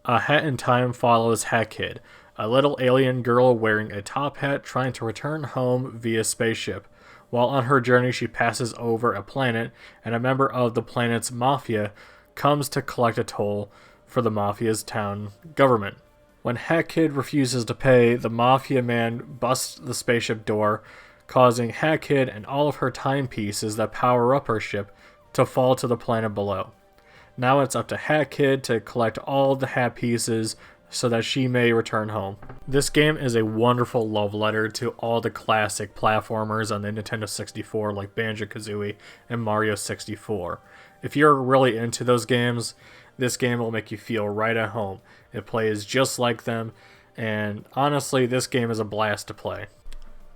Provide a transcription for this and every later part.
A Hat in Time follows Hat Kid, a little alien girl wearing a top hat trying to return home via spaceship. While on her journey, she passes over a planet, and a member of the planet's mafia comes to collect a toll for the mafia's town government. When Hat Kid refuses to pay, the mafia man busts the spaceship door, causing Hat Kid and all of her timepieces that power up her ship to fall to the planet below. Now it's up to Hat Kid to collect all the hat pieces so that she may return home. This game is a wonderful love letter to all the classic platformers on the Nintendo 64 like Banjo-Kazooie and Mario 64. If you're really into those games, this game will make you feel right at home. It plays just like them, and honestly, this game is a blast to play.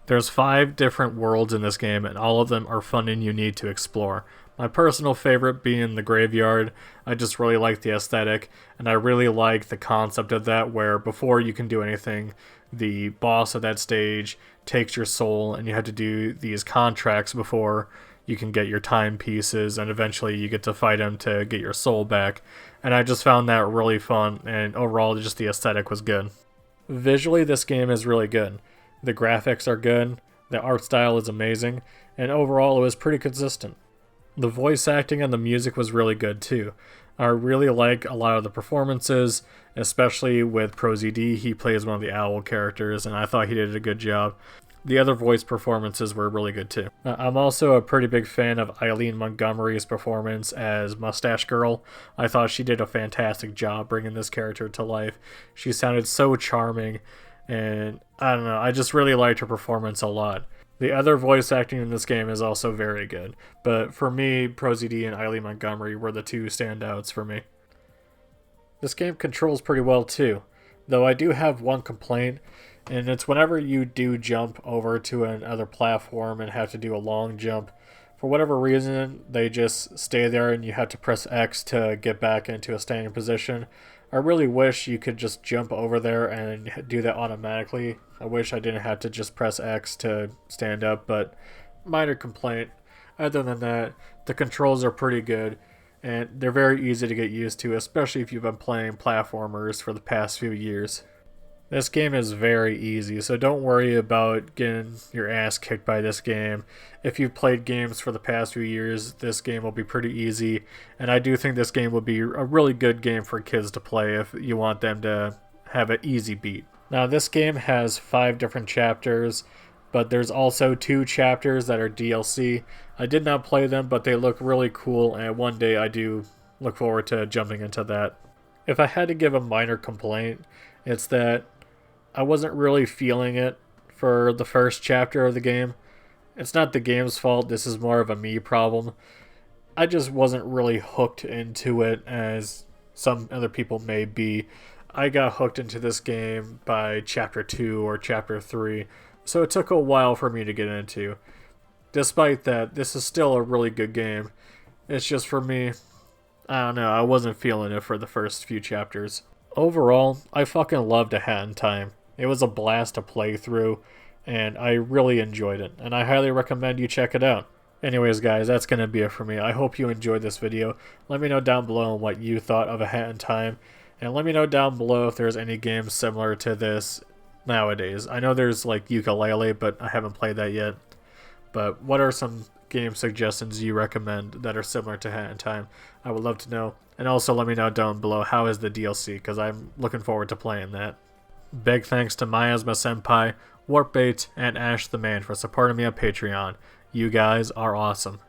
There's 5 different worlds in this game, and all of them are fun and unique to explore. My personal favorite being the graveyard. I just really like the aesthetic, and I really like the concept of that, where before you can do anything, the boss of that stage takes your soul, and you have to do these contracts before you can get your timepieces, and eventually you get to fight him to get your soul back. And I just found that really fun, and overall just the aesthetic was good. Visually, this game is really good. The graphics are good, the art style is amazing, and overall it was pretty consistent. The voice acting and the music was really good too. I really like a lot of the performances, especially with ProZD. He plays one of the owl characters, and I thought he did a good job. The other voice performances were really good too. I'm also a pretty big fan of Eileen Montgomery's performance as Mustache Girl. I thought she did a fantastic job bringing this character to life. She sounded so charming, and I don't know, I just really liked her performance a lot. The other voice acting in this game is also very good, but for me, ProZD and Eileen Montgomery were the 2 standouts for me. This game controls pretty well too, though I do have one complaint, and it's whenever you do jump over to another platform and have to do a long jump, for whatever reason, they just stay there and you have to press X to get back into a standing position. I really wish you could just jump over there and do that automatically. I wish I didn't have to just press X to stand up, but minor complaint. Other than that, the controls are pretty good, and they're very easy to get used to, especially if you've been playing platformers for the past few years. This game is very easy, so don't worry about getting your ass kicked by this game. If you've played games for the past few years, this game will be pretty easy, and I do think this game will be a really good game for kids to play if you want them to have an easy beat. Now, this game has 5 different chapters, but there's also 2 chapters that are DLC. I did not play them, but they look really cool, and one day I do look forward to jumping into that. If I had to give a minor complaint, it's that I wasn't really feeling it for the first chapter of the game. It's not the game's fault, this is more of a me problem. I just wasn't really hooked into it as some other people may be. I got hooked into this game by chapter 2 or chapter 3, so it took a while for me to get into. Despite that, this is still a really good game. It's just for me, I don't know, I wasn't feeling it for the first few chapters. Overall, I fucking loved A Hat in Time. It was a blast to play through, and I really enjoyed it, and I highly recommend you check it out. Anyways guys, that's going to be it for me. I hope you enjoyed this video. Let me know down below what you thought of A Hat in Time, and let me know down below if there's any games similar to this nowadays. I know there's like Ukulele, but I haven't played that yet. But what are some game suggestions you recommend that are similar to Hat in Time? I would love to know. And also let me know down below how is the DLC, because I'm looking forward to playing that. Big thanks to Miasma Senpai, Warpbait, and Ash the Man for supporting me on Patreon. You guys are awesome.